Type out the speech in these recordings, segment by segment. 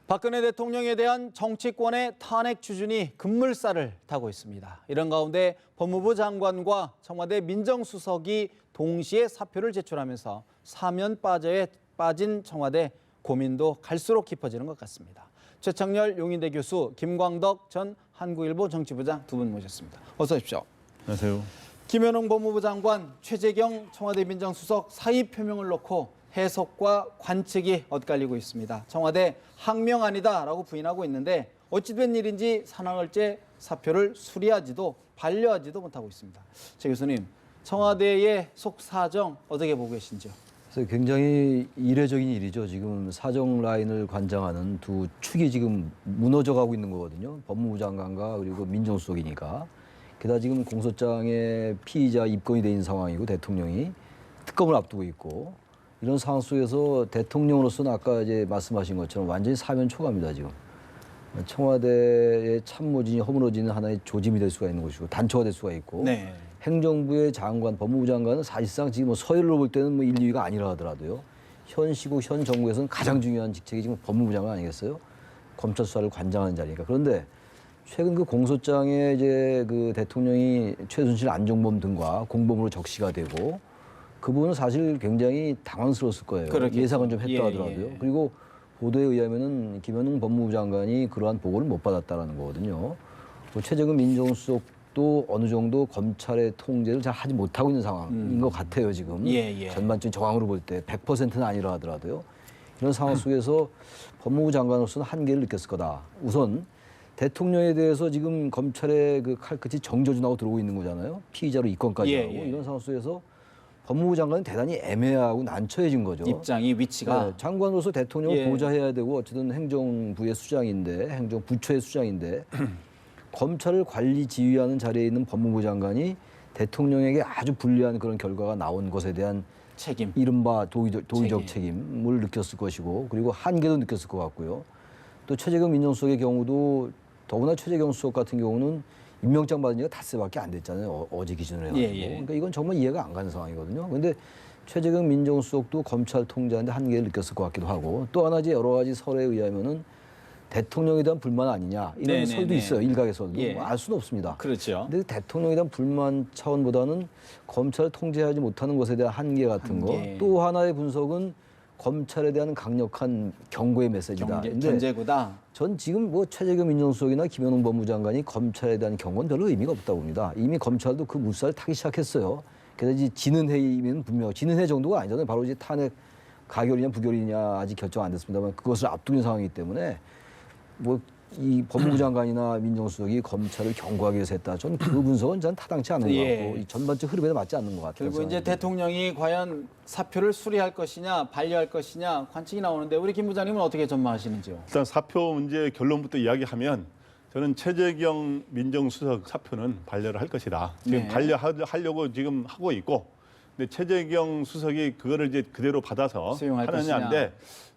박근혜 대통령에 대한 정치권의 탄핵 추진이 급물살을 타고 있습니다. 이런 가운데 법무부 장관과 청와대 민정수석이 동시에 사표를 제출하면서 사면 빠져에 빠진 청와대 고민도 갈수록 깊어지는 것 같습니다. 최창렬 용인대 교수, 김광덕 전 한국일보 정치부장 두 분 모셨습니다. 어서 오십시오. 안녕하세요. 김현웅 법무부 장관, 최재경 청와대 민정수석 사의 표명을 놓고 해석과 관측이 엇갈리고 있습니다. 청와대 항명아니다라고 부인하고 있는데 어찌된 일인지 산왕을째 사표를 수리하지도 반려하지도 못하고 있습니다. 최 교수님, 청와대의 속사정 어떻게 보고 계신지요? 그래서 굉장히 이례적인 일이죠. 지금 사정 라인을 관장하는 두 축이 지금 무너져가고 있는 거거든요. 법무부 장관과 그리고 민정수석이니까. 게다가 지금 공소장에 피의자 입건이 돼 있는 상황이고 대통령이 특검을 앞두고 있고 이런 상황 속에서 대통령으로서는 아까 이제 말씀하신 것처럼 완전히 사면 초과입니다. 지금 청와대의 참모진이 허물어지는 하나의 조짐이 될 수가 있는 것이고 단초가 될 수가 있고 네. 행정부의 장관, 법무부 장관은 사실상 지금 서열로 볼 때는 1, 2위가 아니라 하더라도요. 현 시국, 현 정부에서는 가장 중요한 직책이 지금 법무부 장관 아니겠어요? 검찰 수사를 관장하는 자리니까. 그런데 최근 그 공소장에 이제 그 대통령이 최순실, 안종범 등과 공범으로 적시가 되고 그 부분은 사실 굉장히 당황스러웠을 거예요. 그렇겠죠. 예상은 좀 했다 예, 하더라도요. 예. 그리고 보도에 의하면은 김현웅 법무부 장관이 그러한 보고를 못 받았다라는 거거든요. 최재근 민정수석도 어느 정도 검찰의 통제를 잘 하지 못하고 있는 상황인 것 같아요, 지금. 예. 전반적인 정황으로 볼 때 100%는 아니라 하더라도요. 이런 상황 속에서 법무부 장관으로서는 한계를 느꼈을 거다. 우선 대통령에 대해서 지금 검찰의 그 칼끝이 정저준하고 들어오고 있는 거잖아요. 피의자로 입건까지 예, 하고 예. 이런 상황 속에서 법무부 장관은 대단히 애매하고 난처해진 거죠. 입장이, 위치가. 네, 장관으로서 대통령을 예. 보좌해야 되고 어쨌든 행정부의 수장인데 행정부처의 수장인데 검찰을 관리 지휘하는 자리에 있는 법무부 장관이 대통령에게 아주 불리한 그런 결과가 나온 것에 대한 책임. 이른바 도의적 책임을 느꼈을 것이고 그리고 한계도 느꼈을 것 같고요. 또 최재경 민정수석의 경우도 더구나 최재경 수석 같은 경우는 임명장 받은 지가 닷새밖에 안 됐잖아요. 어제 기준으로 해가지고. 예. 그러니까 이건 정말 이해가 안 가는 상황이거든요. 그런데 최재경 민정수석도 검찰 통제하는데 한계를 느꼈을 것 같기도 하고 또 하나 이제 여러 가지 설에 의하면은 대통령에 대한 불만 아니냐 이런 네네네. 설도 있어요. 일각에서도. 예. 알 수는 없습니다. 그렇죠. 근데 대통령에 대한 불만 차원보다는 검찰을 통제하지 못하는 것에 대한 한계 같은 한계. 거. 또 하나의 분석은 검찰에 대한 강력한 경고의 메시지다. 근데 견제구다. 전 지금 최재경 민정수석이나 김현웅 법무장관이 검찰에 대한 경고는 별로 의미가 없다고 봅니다. 이미 검찰도 그 물살을 타기 시작했어요. 그래서 이제 지는 해이면 분명 지는 해 정도가 아니잖아요. 바로 이제 탄핵 가결이냐 부결이냐 아직 결정 안 됐습니다만 그것을 앞두는 상황이기 때문에 이 법무부 장관이나 민정수석이 검찰을 경고하기 위해서 했다. 저는 그 분석은 전 타당치 않은 것 같고 이 전반적 흐름에 맞지 않는 것 같아요. 결국 이제 대통령이 과연 사표를 수리할 것이냐 반려할 것이냐 관측이 나오는데 우리 김 부장님은 어떻게 전망하시는지요? 일단 사표 문제 결론부터 이야기하면 저는 최재경 민정수석 사표는 반려를 할 것이다. 지금 네. 반려하려고 지금 하고 있고, 근데 최재경 수석이 그거를 이제 그대로 받아서 수용할 하느냐인데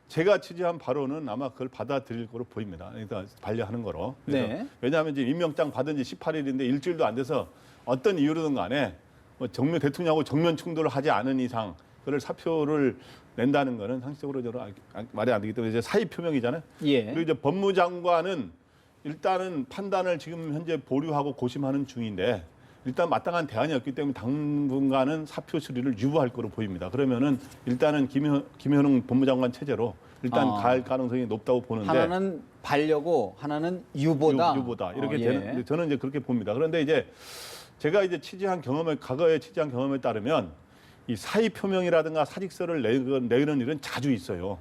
제가 취재한 바로는 아마 그걸 받아들일 거로 보입니다. 그러니까 반려하는 거로. 그래서 네. 왜냐하면 지금 임명장 받은 지 18일인데 일주일도 안 돼서 어떤 이유로든 간에 대통령하고 정면 충돌을 하지 않은 이상 그걸 사표를 낸다는 거는 상식적으로 저는 말이 안 되기 때문에 이제 사의 표명이잖아요. 예. 그리고 이제 법무장관은 일단은 판단을 지금 현재 보류하고 고심하는 중인데 일단 마땅한 대안이 없기 때문에 당분간은 사표 수리를 유보할 거로 보입니다. 그러면은 일단은 김현웅 법무장관 체제로 일단 갈 가능성이 높다고 보는데 하나는 반려고 하나는 유보다. 유보다 이렇게 예. 되는 저는 이제 그렇게 봅니다. 그런데 이제 제가 이제 과거에 취재한 경험에 따르면 이 사의 표명이라든가 사직서를 내는 일은 자주 있어요.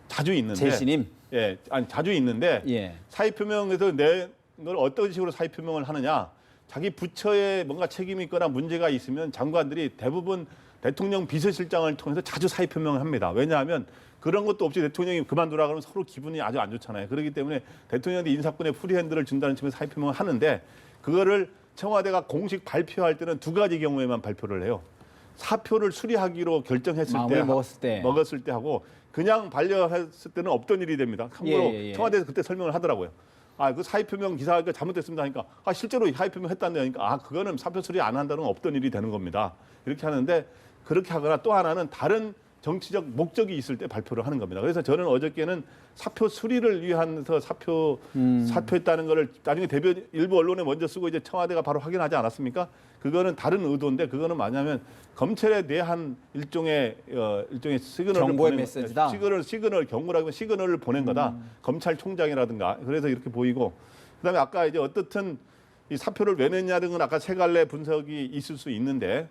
자주 있는데 재신임. 예, 아니 자주 있는데 예. 사의 표명에서 내 걸 어떤 식으로 사의 표명을 하느냐? 자기 부처에 뭔가 책임이 있거나 문제가 있으면 장관들이 대부분 대통령 비서실장을 통해서 자주 사의 표명을 합니다. 왜냐하면 그런 것도 없이 대통령이 그만두라 그러면 서로 기분이 아주 안 좋잖아요. 그렇기 때문에 대통령한테 인사권의 프리핸드를 준다는 측면에서 사의 표명을 하는데 그거를 청와대가 공식 발표할 때는 두 가지 경우에만 발표를 해요. 사표를 수리하기로 결정했을 마음을 때 먹었을 때 하고 그냥 반려했을 때는 없던 일이 됩니다. 참고로 예. 청와대에서 그때 설명을 하더라고요. 그 사의 표명 기사가 잘못됐습니다 하니까 실제로 사의 표명 했다는데 하니까 그거는 사표 수리 안 한다는 건 없던 일이 되는 겁니다. 이렇게 하는데 그렇게 하거나 또 하나는 다른 정치적 목적이 있을 때 발표를 하는 겁니다. 그래서 저는 어저께는 사표 수리를 위해서 사표했다는 거를 나중에 대변 일부 언론에 먼저 쓰고 이제 청와대가 바로 확인하지 않았습니까? 그거는 다른 의도인데 그거는 뭐냐면 검찰에 대한 일종의 시그널을 경고의 보낸 메시지다. 경고라고 시그널을 보낸 거다. 검찰총장이라든가 그래서 이렇게 보이고 그다음에 아까 이제 어떻든 이 사표를 왜 냈냐는 건 아까 세 갈래 분석이 있을 수 있는데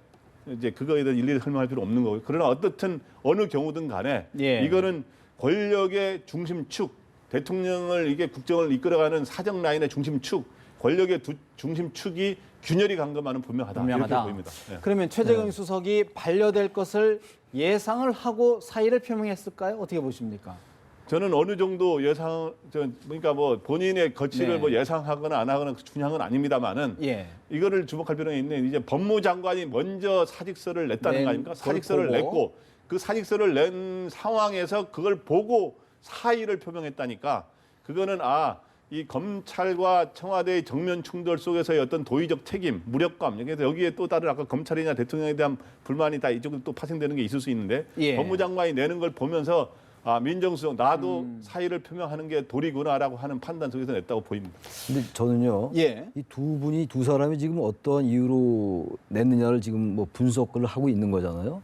이제 그거에 대해 일일이 설명할 필요 없는 거고요. 그러나 어떻든 어느 경우든 간에 예. 이거는 권력의 중심축, 대통령을 이게 국정을 이끌어가는 사정 라인의 중심축, 권력의 중심축이 균열이 간 것만은 분명하다. 분명하다. 이렇게 보입니다. 네. 그러면 최재경 수석이 반려될 것을 예상을 하고 사의를 표명했을까요? 어떻게 보십니까? 저는 어느 정도 그러니까 뭐 본인의 거취를 네. 뭐 예상하거나 안 하거나 중요한 건 아닙니다만은 예. 이거를 주목할 필요가 있는 이제 법무장관이 먼저 사직서를 냈다는 거 아닙니까? 그걸 사직서를 보고. 냈고 그 사직서를 낸 상황에서 그걸 보고 사의를 표명했다니까 그거는 이 검찰과 청와대의 정면 충돌 속에서의 어떤 도의적 책임, 무력감, 여기에 또 다른 아까 검찰이나 대통령에 대한 불만이 다 이쪽으로 또 파생되는 게 있을 수 있는데 예. 법무장관이 내는 걸 보면서 민정수석 나도 사의를 표명하는 게 도리구나라고 하는 판단 속에서 냈다고 보입니다. 근데 저는요. 예. 이 두 사람이 지금 어떠한 이유로 냈느냐를 지금 뭐 분석을 하고 있는 거잖아요.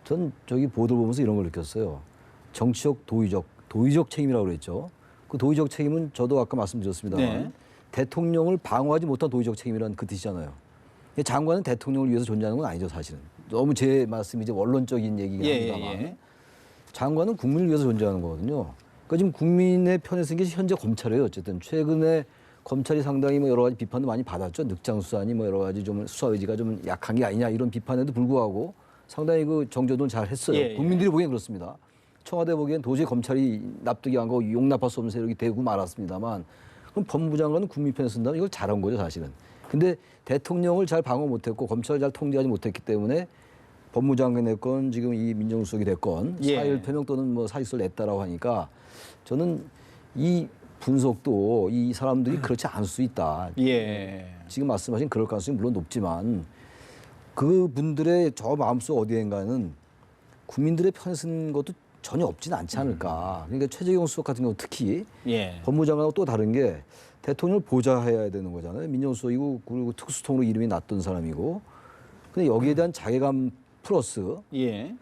전 저기 보도를 보면서 이런 걸 느꼈어요. 정치적 도의적 책임이라고 그랬죠. 그 도의적 책임은 저도 아까 말씀드렸습니다만 네. 대통령을 방어하지 못한 도의적 책임이라는 그 뜻이잖아요. 장관은 대통령을 위해서 존재하는 건 아니죠, 사실은. 너무 제 말씀이 이제 원론적인 얘기긴 합니다만. 예. 장관은 국민을 위해서 존재하는 거거든요. 그러니까 지금 국민의 편에 쓴 게 현재 검찰이에요. 어쨌든 최근에 검찰이 상당히 뭐 여러 가지 비판도 많이 받았죠. 늑장 수사니 뭐 여러 가지 좀 수사 의지가 좀 약한 게 아니냐 이런 비판에도 불구하고 상당히 그 정조는 잘 했어요. 예. 국민들이 보기엔 그렇습니다. 청와대 보기엔 도저히 검찰이 납득이 안 가고 용납할 수 없는 세력이 되고 말았습니다만 그럼 법무장관은 국민 편에 쓴다면 이걸 잘한 거죠, 사실은. 근데 대통령을 잘 방어 못했고 검찰을 잘 통제하지 못했기 때문에 법무장관이 됐건 지금 이 민정수석이 됐건 예. 사의를 표명 또는 뭐 사직서를 냈다라고 하니까 저는 이 분석도 이 사람들이 그렇지 않을 수 있다. 예. 지금 말씀하신 그럴 가능성이 물론 높지만 그분들의 저 마음속 어디엔가는 국민들의 편에 쓴 것도 전혀 없지는 않지 않을까. 그러니까 최재경 수석 같은 경우 특히 예. 법무장관하고 또 다른 게 대통령을 보좌해야 되는 거잖아요. 민정수석이고 그리고 특수통으로 이름이 났던 사람이고. 근데 여기에 대한 자괴감 플러스 예.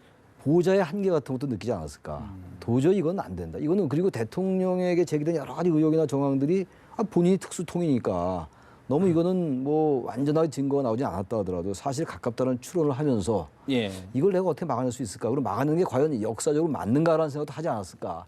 보좌의 한계 같은 것도 느끼지 않았을까. 도저히 이건 안 된다. 이거는 그리고 대통령에게 제기된 여러 가지 의혹이나 정황들이 본인이 특수통이니까 너무 이거는 뭐 완전하게 증거가 나오지 않았다 하더라도 사실 가깝다는 추론을 하면서 예. 이걸 내가 어떻게 막아낼 수 있을까? 그럼 막아내는 게 과연 역사적으로 맞는가라는 생각도 하지 않았을까?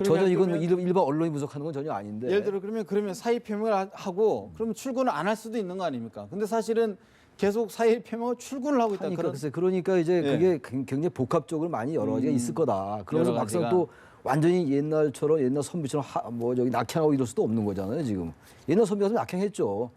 전혀 이건 일반 언론이 분석하는 건 전혀 아닌데. 예를 들어 그러면 사의 표명을 하고 그러면 출근을 안 할 수도 있는 거 아닙니까? 근데 사실은 계속 사의 표명을 출근을 하고 있다. 그러니까 이제 예. 그게 굉장히 복합적으로 많이 여러 가지가 있을 거다. 그러면서 여러 막상 가지가. 또 완전히 옛날 선비처럼 낙향하고 이럴 수도 없는 거잖아요. 지금 옛날 선비 같으면 낙향했죠.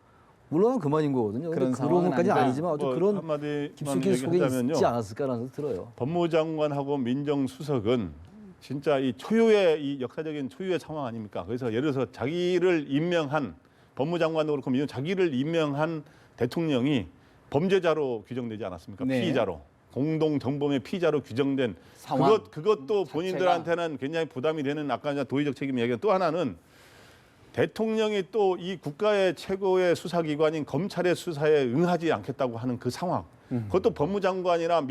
물론 그만인 거거든요. 그런 그런 상황은 것까지는 아니다. 아니지만 어떤 그런 한마디만 깊숙이 속에 얘기하자면요. 있지 않았을까라는 생각이 들어요. 법무장관하고 민정수석은 진짜 이 초유의 이 역사적인 초유의 상황 아닙니까? 그래서 예를 들어서 자기를 임명한 법무장관도 그렇고 자기를 임명한 대통령이 범죄자로 규정되지 않았습니까? 네. 피의자로. 공동 정범의 피의자로 규정된 상황 그것도 본인들한테는 굉장히 부담이 되는 아까 도의적 책임 이야기가 또 하나는 대통령이 또 이 국가의 최고의 수사기관인 검찰의 수사에 응하지 않겠다고 하는 그 상황. 그것도 법무장관이나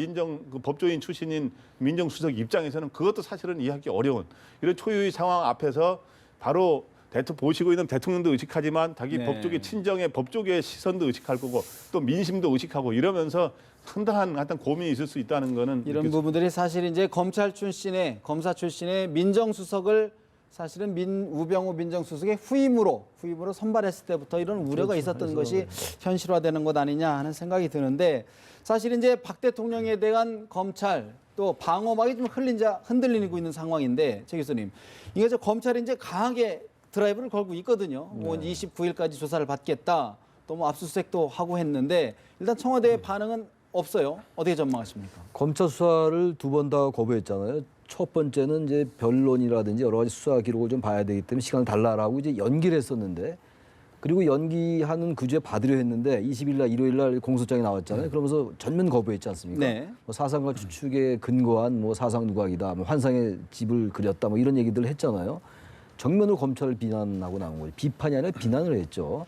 법조인 출신인 민정수석 입장에서는 그것도 사실은 이해하기 어려운 이런 초유의 상황 앞에서 바로 보시고 있는 대통령도 의식하지만 자기 네. 법조계 친정의 법조계의 시선도 의식할 거고 또 민심도 의식하고 이러면서 상당한 어떤 고민이 있을 수 있다는 거는 이런 부분들이 사실 이제 검사 출신의 민정수석을 사실은 우병우 민정수석의 후임으로 선발했을 때부터 이런 우려가 있었던 것이 현실화되는 것 아니냐 하는 생각이 드는데 사실 이제 박 대통령에 대한 검찰 또 방어막이 좀 흔들리고 있는 상황인데 최 교수님 이게 검찰이 이제 강하게 드라이브를 걸고 있거든요. 뭐 29일까지 조사를 받겠다. 또 뭐 압수수색도 하고 했는데 일단 청와대의 반응은 없어요. 어떻게 전망하십니까? 검찰 수사를 두 번 다 거부했잖아요. 첫 번째는 이제 변론이라든지 여러 가지 수사 기록을 좀 봐야 되기 때문에 시간을 달라라고 이제 연기를 했었는데 그리고 연기하는 그제 받으려 했는데 20일 날 일요일 날 공소장이 나왔잖아요. 그러면서 전면 거부했지 않습니까? 네. 뭐 사상과 추측에 근거한 뭐 사상 누각이다, 뭐 환상의 집을 그렸다, 뭐 이런 얘기들을 했잖아요. 정면으로 검찰을 비난하고 나온 거죠. 비판이 아니라 비난을 했죠.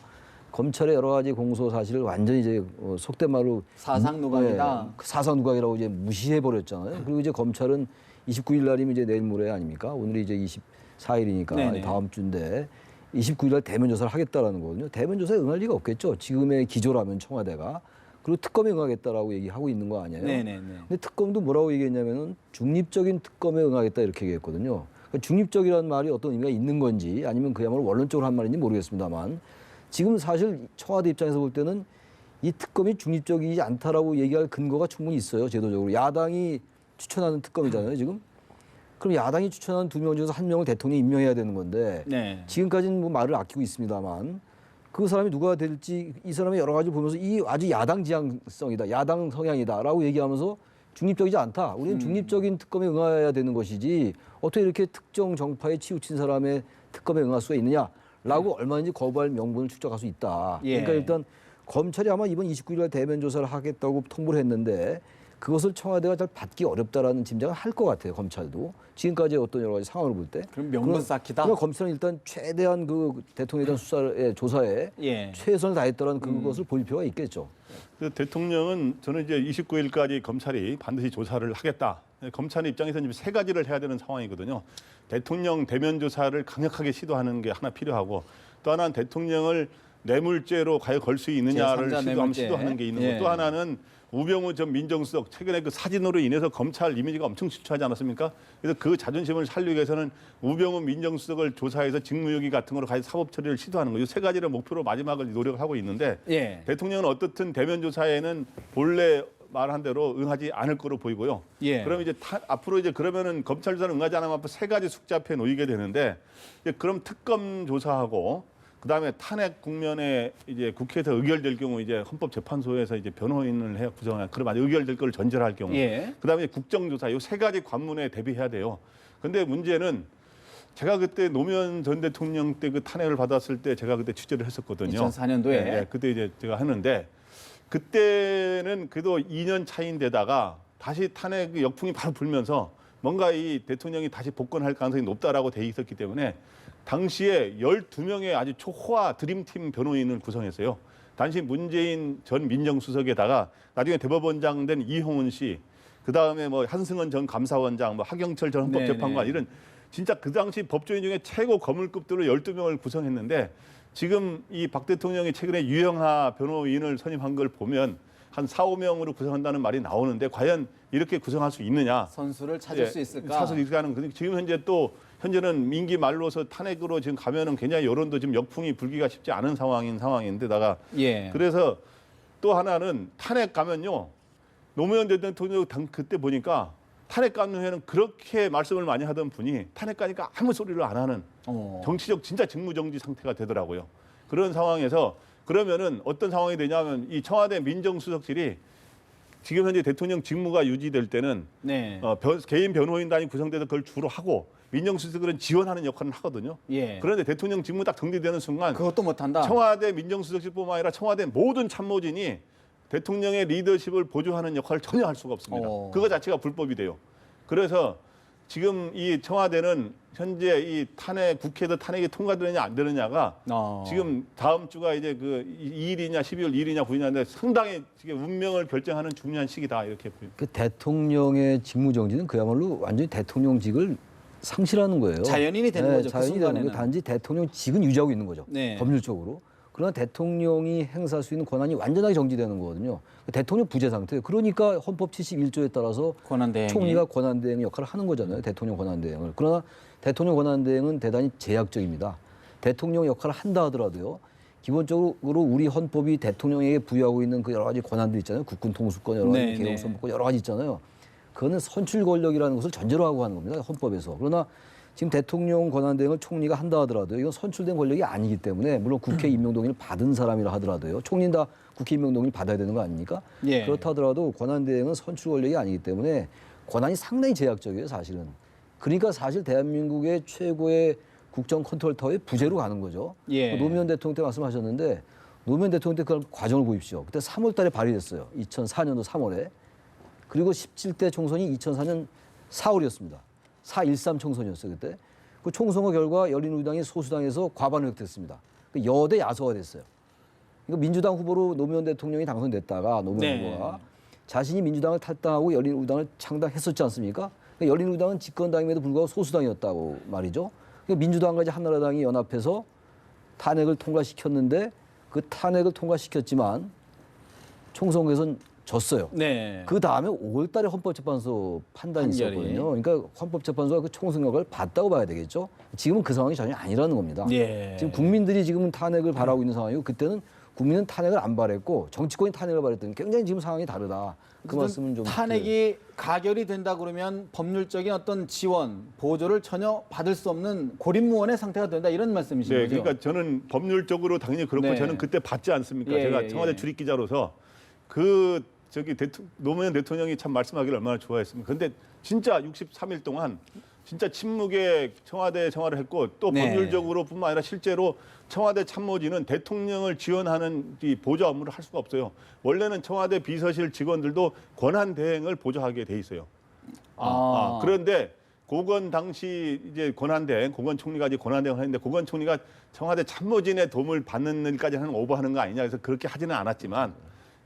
검찰의 여러 가지 공소 사실을 완전히 이제 속된 말로 사상 누각이다. 사상 누각이라고 이제 무시해 버렸잖아요. 그리고 이제 검찰은 29일 날이면 이제 내일 모레 아닙니까? 오늘이 이제 24일이니까 네네. 다음 주인데 29일 날 대면 조사를 하겠다라는 거거든요. 대면 조사에 응할 리가 없겠죠. 지금의 기조라면 청와대가. 그리고 특검에 응하겠다라고 얘기하고 있는 거 아니에요? 네네네. 근데 특검도 뭐라고 얘기했냐면은 중립적인 특검에 응하겠다 이렇게 얘기했거든요. 그러니까 중립적이라는 말이 어떤 의미가 있는 건지 아니면 그야말로 원론적으로 한 말인지 모르겠습니다만 지금 사실 청와대 입장에서 볼 때는 이 특검이 중립적이지 않다라고 얘기할 근거가 충분히 있어요. 제도적으로. 야당이 추천하는 특검이잖아요, 지금. 그럼 야당이 추천한 2명 중에서 1명을 대통령이 임명해야 되는 건데 네. 지금까지는 뭐 말을 아끼고 있습니다만 그 사람이 누가 될지 이 사람의 여러 가지 보면서 이 아주 야당 지향성이다, 야당 성향이다라고 얘기하면서 중립적이지 않다. 우리는 중립적인 특검에 응해야 되는 것이지 어떻게 이렇게 특정 정파에 치우친 사람의 특검에 응할 수가 있느냐라고 얼마든지 거부할 명분을 축적할 수 있다. 예. 그러니까 일단 검찰이 아마 이번 29일 날 대면 조사를 하겠다고 통보를 했는데 그것을 청와대가 잘 받기 어렵다라는 짐작을 할 것 같아요. 검찰도 지금까지 어떤 여러 가지 상황을 볼 때. 그럼 명분 쌓기다. 그러니까 검찰은 일단 최대한 그 대통령에 대한 수사에 조사에 예. 최선을 다했다는 그것을 볼 필요가 있겠죠. 그래서 대통령은 저는 이제 29일까지 검찰이 반드시 조사를 하겠다. 검찰 입장에서는 세 가지를 해야 되는 상황이거든요. 대통령 대면 조사를 강력하게 시도하는 게 하나 필요하고 또 하나는 대통령을 뇌물죄로 과연 걸 수 있느냐를 제3자 뇌물죄. 시도하는 게 있는 예. 거. 또 하나는 우병우 전 민정수석 최근에 그 사진으로 인해서 검찰 이미지가 엄청 실추하지 않았습니까? 그래서 그 자존심을 살리기 위해서는 우병우 민정수석을 조사해서 직무유기 같은 거로 가서 사법 처리를 시도하는 거죠. 세 가지를 목표로 마지막을 노력을 하고 있는데 예. 대통령은 어떻든 대면 조사에는 본래 말한 대로 응하지 않을 거로 보이고요. 예. 그럼 이제 앞으로 이제 그러면은 검찰 조사를 응하지 않으면 앞으로 세 가지 숙제 앞에 놓이게 되는데 이제 그럼 특검 조사하고 그다음에 탄핵 국면에 이제 국회에서 의결될 경우 이제 헌법재판소에서 이제 변호인을 해 구성한 그런 만약 의결될 걸 전제할 경우 예. 그다음에 국정조사 이 세 가지 관문에 대비해야 돼요. 근데 문제는 제가 그때 노무현 전 대통령 때 그 탄핵을 받았을 때 제가 그때 취재를 했었거든요. 2004년도에. 예, 그때 이제 제가 하는데 그때는 그래도 2년 차인데다가 다시 탄핵 역풍이 바로 불면서 뭔가 이 대통령이 다시 복권할 가능성이 높다라고 돼 있었기 때문에 당시에 12명의 아주 초호화 드림팀 변호인을 구성했어요. 당시 문재인 전 민정수석에다가 나중에 대법원장 된 이홍훈 씨, 그다음에 뭐 한승원 전 감사원장, 뭐 하경철 전 헌법재판관 네네. 이런 진짜 그 당시 법조인 중에 최고 거물급들로 12명을 구성했는데 지금 이 박 대통령이 최근에 유영하 변호인을 선임한 걸 보면 한 4, 5명으로 구성한다는 말이 나오는데 과연 이렇게 구성할 수 있느냐? 선수를 찾을 수 있을까? 찾을 수 있을까 하는 근데 지금 현재는 민기 말로서 탄핵으로 지금 가면은 굉장히 여론도 지금 역풍이 불기가 쉽지 않은 상황인데다가 예. 그래서 또 하나는 탄핵 가면요 노무현 대통령 그때 보니까 탄핵 가면은 그렇게 말씀을 많이 하던 분이 탄핵 가니까 아무 소리를 안 하는 정치적 진짜 직무정지 상태가 되더라고요. 그런 상황에서 그러면은 어떤 상황이 되냐면 이 청와대 민정수석실이 지금 현재 대통령 직무가 유지될 때는 네. 개인 변호인단이 구성돼서 그걸 주로 하고 민정수석은 지원하는 역할을 하거든요. 예. 그런데 대통령 직무 딱 정리되는 순간 그것도 못한다. 청와대 민정수석실뿐만 아니라 청와대 모든 참모진이 대통령의 리더십을 보조하는 역할을 전혀 할 수가 없습니다. 그거 자체가 불법이 돼요. 그래서 지금 이 청와대는 현재 이 국회에서 탄핵이 통과되느냐 안 되느냐가 지금 다음 주가 이제 그 2일이냐 12월 2일이냐 9일이냐인데 상당히 지금 운명을 결정하는 중요한 시기다 이렇게 보입니다. 그 대통령의 직무정지는 그야말로 완전히 대통령직을 상실하는 거예요. 자연인이 되는 거죠. 그 자연인이 되는 순간에는. 거 단지 대통령직은 유지하고 있는 거죠. 네. 법률적으로. 그러나 대통령이 행사할 수 있는 권한이 완전하게 정지되는 거거든요. 대통령 부재 상태. 그러니까 헌법 71조에 따라서 권한대행이. 총리가 권한대행 역할을 하는 거잖아요. 대통령 권한대행을. 그러나 대통령 권한대행은 대단히 제약적입니다. 대통령 역할을 한다 하더라도요. 기본적으로 우리 헌법이 대통령에게 부여하고 있는 그 여러 가지 권한들 있잖아요. 국군 통수권, 여러 가지 네, 개헌선포권 여러 가지 있잖아요. 그거는 선출 권력이라는 것을 전제로 하고 하는 겁니다. 헌법에서. 그러나 지금 대통령 권한대행을 총리가 한다 하더라도 이건 선출된 권력이 아니기 때문에 물론 국회 임명 동의를 받은 사람이라 하더라도요. 총리는 다 국회 임명 동의를 받아야 되는 거 아닙니까? 예. 그렇다 하더라도 권한대행은 선출 권력이 아니기 때문에 권한이 상당히 제약적이에요, 사실은. 그러니까 사실 대한민국의 최고의 국정 컨트롤 타워의 부재로 가는 거죠. 예. 노무현 대통령 때 말씀하셨는데 노무현 대통령 때 그 과정을 보십시오. 그때 3월 달에 발의됐어요. 2004년도 3월에. 그리고 17대 총선이 2004년 4월이었습니다. 4.13 총선이었어요, 그때. 그 총선거 결과 열린우리당이 소수당에서 과반 획득했습니다. 그 여대 야소가 됐어요. 그러니까 민주당 후보로 노무현 대통령이 당선됐다가 노무현 네. 후보가 자신이 민주당을 탈당하고 열린우리당을 창당했었지 않습니까? 그러니까 열린우리당은 집권당임에도 불구하고 소수당이었다고 말이죠. 그러니까 민주당과 이제 한나라당이 연합해서 탄핵을 통과시켰는데 그 탄핵을 통과시켰지만 총선거에서는 졌어요. 네. 그 다음에 5월 달에 헌법재판소 판단이 판결이. 있었거든요. 그러니까 헌법재판소가 그 총선 결과를 봤다고 봐야 되겠죠. 지금은 그 상황이 전혀 아니라는 겁니다. 예. 지금 국민들이 지금 탄핵을 바라고 있는 상황이고 그때는 국민은 탄핵을 안 바랬고 정치권이 탄핵을 바랬더니 굉장히 지금 상황이 다르다. 그 말씀은 좀 탄핵이 가결이 된다 그러면 법률적인 어떤 지원, 보조를 전혀 받을 수 없는 고립무원의 상태가 된다 이런 말씀이신 네, 거죠? 그러니까 저는 법률적으로 당연히 그렇고 네. 저는 그때 받지 않습니까? 예, 제가 예, 청와대 예. 출입 기자로서 노무현 대통령이 참 말씀하기를 얼마나 좋아했습니까? 근데 진짜 63일 동안 진짜 침묵의 청와대 생활을 했고 또 네. 법률적으로뿐만 아니라 실제로 청와대 참모진은 대통령을 지원하는 이 보좌 업무를 할 수가 없어요. 원래는 청와대 비서실 직원들도 권한 대행을 보좌하게 돼 있어요. 그런데 고건 당시 이제 권한대행, 고건 총리가 이제 권한대행을 했는데 고건 총리가 청와대 참모진의 도움을 받는 일까지 하는 오버하는 거 아니냐 그래서 그렇게 하지는 않았지만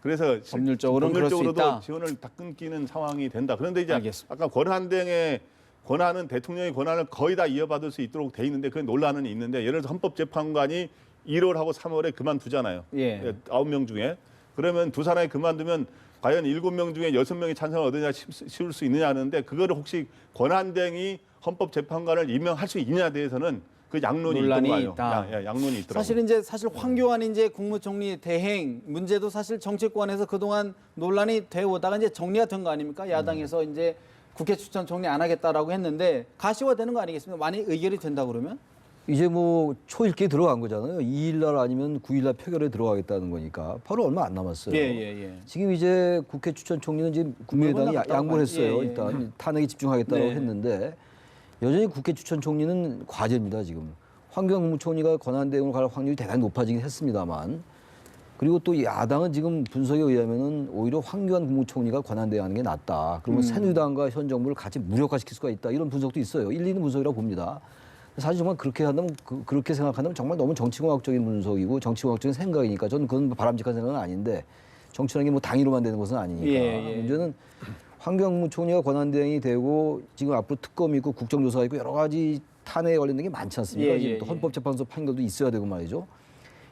그래서 법률적으로는 그럴 수 있다. 법률적으로도 지원을 다 끊기는 상황이 된다. 그런데 이제 알겠습니다. 아까 권한대행의 권한은 대통령의 권한을 거의 다 이어받을 수 있도록 돼 있는데 그 논란은 있는데 예를 들어서 헌법재판관이 1월하고 3월에 그만두잖아요. 예. 9명 중에. 그러면 두 사람이 그만두면 과연 7명 중에 6명이 찬성을 얻느냐 씌울 수 있느냐 하는데 그거를 혹시 권한대행이 헌법재판관을 임명할 수 있느냐에 대해서는 그 양론이 논란이 있던 있다. 거예요. 양론이 있더라고요. 사실 황교안 이제 국무총리 대행 문제도 사실 정치권에서 그동안 논란이 되어 오다가 이제 정리가 된 거 아닙니까? 야당에서 이제 국회 추천 정리 안 하겠다라고 했는데 가시화되는 거 아니겠습니까? 많이 의결이 된다 그러면? 이제 뭐 초읽기에 들어간 거잖아요. 2일 날 아니면 9일 날 표결에 들어가겠다는 거니까 바로 얼마 안 남았어요. 예. 지금 이제 국회 추천 총리는 지금 국민의당이 얼마나 갔다고 양보를 했어요. 예. 일단 탄핵에 집중하겠다고 네. 했는데 여전히 국회 추천 총리는 과제입니다. 지금 황교안 국무총리가 권한대행으로 갈 확률이 대단히 높아지긴 했습니다만 그리고 또 야당은 지금 분석에 의하면은 오히려 황교안 국무총리가 권한대행하는 게 낫다. 그러면 새누리당과 현 정부를 같이 무력화시킬 수가 있다. 이런 분석도 있어요. 일리 있는 분석이라고 봅니다. 사실 정말 그렇게 한다면 그렇게 생각한다면 정말 너무 정치공학적인 분석이고 정치공학적인 생각이니까 저는 그건 바람직한 생각은 아닌데 정치라는 게 뭐 당위로만 되는 것은 아니니까 예. 문제는 황교안 국무총리가 권한대행이 되고 지금 앞으로 특검이 있고 국정조사가 있고 여러 가지 탄핵에 관련된 게 많지 않습니까? 지금 또 헌법재판소 판결도 있어야 되고 말이죠.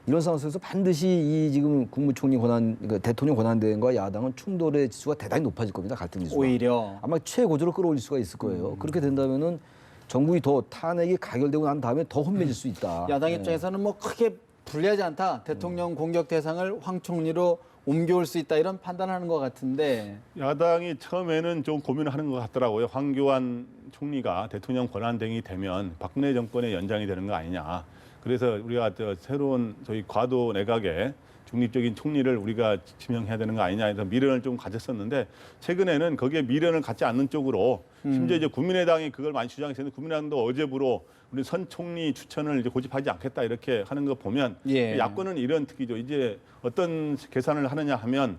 이런 상황 속에서 반드시 이 지금 국무총리 그러니까 대통령 권한대행과 야당은 충돌의 지수가 대단히 높아질 겁니다. 갈등 지수가. 오히려 아마 최고조로 끌어올릴 수가 있을 거예요. 그렇게 된다면은 정부이 더 탄핵이 가결되고 난 다음에 더 혼매질 수 있다. 야당 네. 입장에서는 뭐 크게 불리하지 않다. 대통령 공격 대상을 황 총리로 옮겨올 수 있다 이런 판단하는 것 같은데 야당이 처음에는 좀 고민을 하는 것 같더라고요. 황교안 총리가 대통령 권한대행이 되면 박근혜 정권의 연장이 되는 거 아니냐. 그래서 우리가 새로운 저희 과도 내각에 중립적인 총리를 우리가 지명해야 되는 거 아니냐 해서 미련을 좀 가졌었는데 최근에는 거기에 미련을 갖지 않는 쪽으로 심지어 이제 국민의당이 그걸 많이 주장했었는데 국민의당도 어제부로 우리 선 총리 추천을 이제 고집하지 않겠다 이렇게 하는 거 보면 예. 야권은 이런 특기죠. 이제 어떤 계산을 하느냐 하면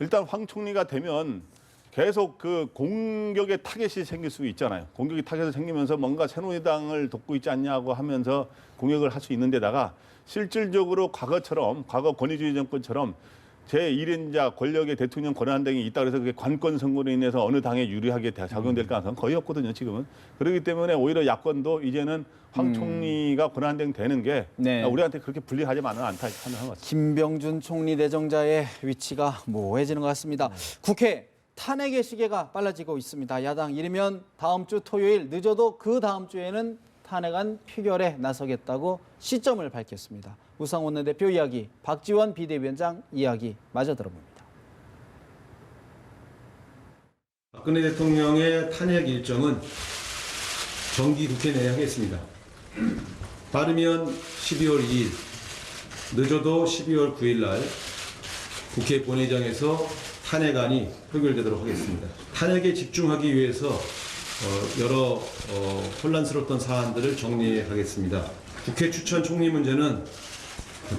일단 황 총리가 되면 계속 그 공격의 타겟이 생길 수 있잖아요. 공격의 타겟이 생기면서 뭔가 새누리당을 돕고 있지 않냐고 하면서 공격을 할 수 있는 데다가 실질적으로 과거 권위주의 정권처럼 제1인자 권력의 대통령 권한대행이 있다 그래서 그게 관권 선거로 인해서 어느 당에 유리하게 작용될 가능성은 거의 없거든요, 지금은. 그렇기 때문에 오히려 야권도 이제는 황 총리가 권한대행 되는 게 네. 우리한테 그렇게 불리하지만은 않다 하는 것 같습니다. 김병준 총리 대정자의 위치가 모호해지는 것 같습니다. 국회 탄핵의 시계가 빨라지고 있습니다. 야당 이르면 다음 주 토요일 늦어도 그 다음 주에는 탄핵안 표결에 나서겠다고 시점을 밝혔습니다. 우상호 원내대표 이야기, 박지원 비대위원장 이야기 마저 들어봅니다. 박근혜 대통령의 탄핵 일정은 정기 국회 내에 하겠습니다. 빠르면 12월 2일, 늦어도 12월 9일 날 국회 본회의장에서 탄핵안이 표결되도록 하겠습니다. 탄핵에 집중하기 위해서 여러 혼란스러웠던 사안들을 정리하겠습니다. 국회 추천 총리 문제는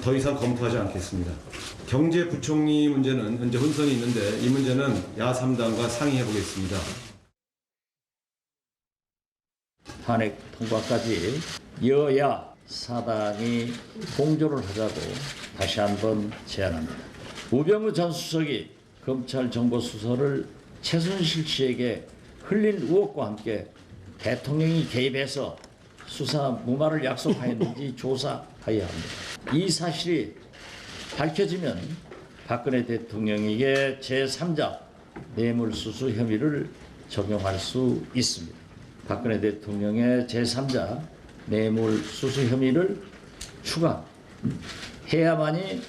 더 이상 검토하지 않겠습니다. 경제부총리 문제는 현재 혼선이 있는데 이 문제는 야3당과 상의해 보겠습니다. 탄핵 통과까지 여야 사당이 공조를 하자고 다시 한번 제안합니다. 우병우 전 수석이 검찰 정보수사를 최순실 씨에게 흘린 의혹과 함께 대통령이 개입해서 수사 무마를 약속하였는지 조사하여야 합니다. 이 사실이 밝혀지면 박근혜 대통령에게 제3자 뇌물수수 혐의를 적용할 수 있습니다. 박근혜 대통령의 제3자 뇌물수수 혐의를 추가해야만이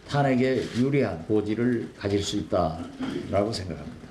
탄핵에 유리한 고지를 가질 수 있다라고 생각합니다.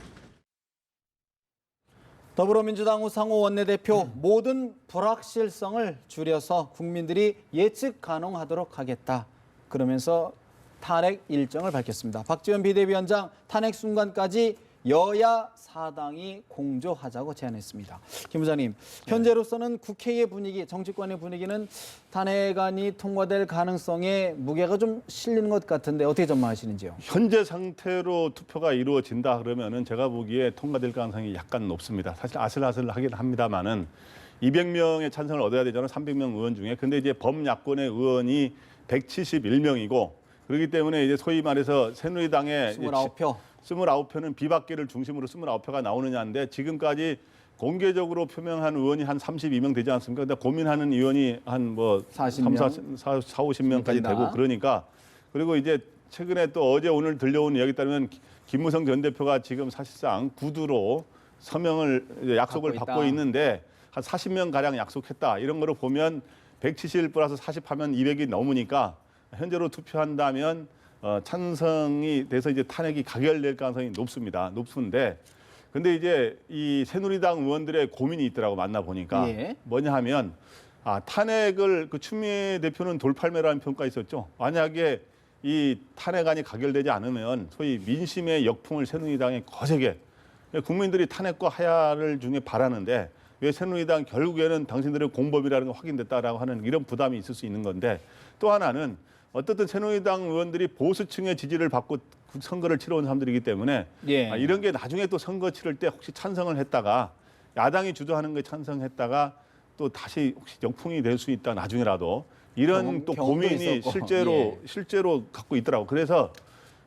더불어민주당 우상호 원내대표 모든 불확실성을 줄여서 국민들이 예측 가능하도록 하겠다. 그러면서 탄핵 일정을 밝혔습니다. 박지원 비대위원장 탄핵 순간까지 여야 사당이 공조하자고 제안했습니다. 김 부장님, 현재로서는 국회의 분위기, 정치권의 분위기는 탄핵안이 통과될 가능성에 무게가 좀 실리는 것 같은데 어떻게 전망하시는지요? 현재 상태로 투표가 이루어진다 그러면은 제가 보기에 통과될 가능성이 약간 높습니다. 사실 아슬아슬하긴 합니다만은 200명의 찬성을 얻어야 되잖아요. 300명 의원 중에. 근데 이제 범야권의 의원이 171명이고 그렇기 때문에 이제 소위 말해서 새누리당의 29표. 29표는 비박계를 중심으로 29표가 나오느냐인데 지금까지 공개적으로 표명한 의원이 한 32명 되지 않습니까? 근데 고민하는 의원이 한 뭐 40명? 50명까지 되고 그러니까 그리고 이제 최근에 또 어제 오늘 들려온 이야기 따르면 김무성 전 대표가 지금 사실상 구두로 서명을 약속을 받고 있는데 한 40명 가량 약속했다. 이런 거로 보면 170 플러스 40하면 200이 넘으니까 현재로 투표한다면 찬성이 돼서 이제 탄핵이 가결될 가능성이 높은데 근데 이제 이 새누리당 의원들의 고민이 있더라고 만나 보니까 뭐냐 하면 탄핵을 그 추미애 대표는 돌팔매라는 평가 있었죠. 만약에 이 탄핵안이 가결되지 않으면 소위 민심의 역풍을 새누리당에 거세게 국민들이 탄핵과 하야를 중에 바라는데 왜 새누리당 결국에는 당신들의 공범이라는 게 확인됐다라고 하는 이런 부담이 있을 수 있는 건데 또 하나는 어떻든 새누리당 의원들이 보수층의 지지를 받고 선거를 치러온 사람들이기 때문에 이런 게 나중에 또 선거 치를 때 혹시 찬성을 했다가 야당이 주도하는 거에 찬성했다가 또 다시 혹시 역풍이 될 수 있다 나중에라도 이런 또 고민이 실제로 갖고 있더라고. 그래서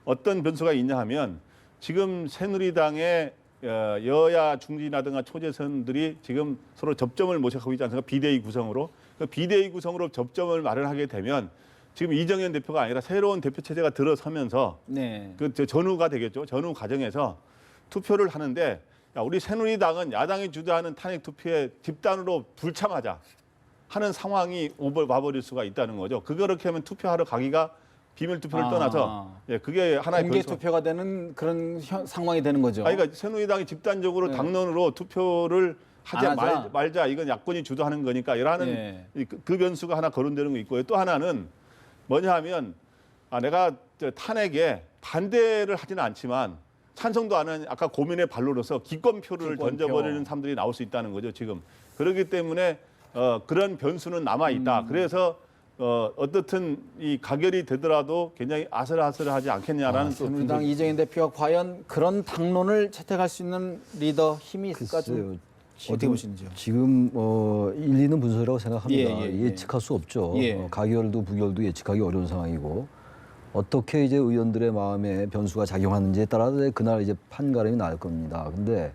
어떤 변수가 있냐 하면 지금 새누리당의 여야 중진이라든가 초재선들이 지금 서로 접점을 모색하고 있지 않습니까? 비대위 구성으로. 그 비대위 구성으로 접점을 마련하게 되면 지금 이정현 대표가 아니라 새로운 대표 체제가 들어서면서 그 전후가 되겠죠. 전후 과정에서 투표를 하는데 우리 새누리당은 야당이 주도하는 탄핵 투표에 집단으로 불참하자 하는 상황이 와버릴 수가 있다는 거죠. 그렇게 하면 투표하러 가기가 비밀 투표를 떠나서 그게 하나의 공개 투표가 되는 그런 상황이 되는 거죠. 그러니까 새누리당이 집단적으로 당론으로 투표를 하지 말자. 이건 야권이 주도하는 거니까 이라는 그 변수가 하나 거론되는 거 있고요. 또 하나는 뭐냐 하면 내가 탄핵에 반대를 하지는 않지만 찬성도 안 하는 아까 고민의 발로로서 기권표를 던져버리는 사람들이 나올 수 있다는 거죠. 지금. 그렇기 때문에 그런 변수는 남아있다. 그래서 어떻든 이 가결이 되더라도 굉장히 아슬아슬하지 않겠냐라는 또 새누리당 이정현 대표가 과연 그런 당론을 채택할 수 있는 리더 힘이 있을까 좀 어떻게 보시는지요? 지금 일리 있는 분석이라고 생각합니다. 예측할 수 없죠. 가결도 부결도 예측하기 어려운 상황이고 어떻게 이제 의원들의 마음에 변수가 작용하는지에 따라서 그날 이제 판가름이 날 겁니다. 근데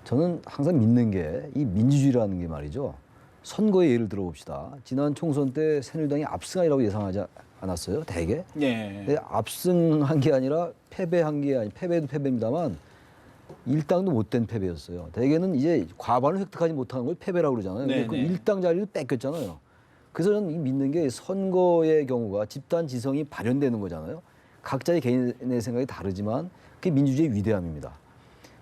저는 항상 믿는 게 이 민주주의라는 게 말이죠. 선거의 예를 들어봅시다. 지난 총선 때 새누리당이 압승이라고 예상하지 않았어요? 대개? 근데 압승한 게 아니라 패배한 게 아니 패배도 패배입니다만 일당도 못된 패배였어요. 대개는 이제 과반을 획득하지 못하는 걸 패배라고 그러잖아요. 근데 그 일당 자리를 뺏겼잖아요. 그래서 저는 믿는 게 선거의 경우가 집단 지성이 발현되는 거잖아요. 각자의 개인의 생각이 다르지만 그게 민주주의의 위대함입니다.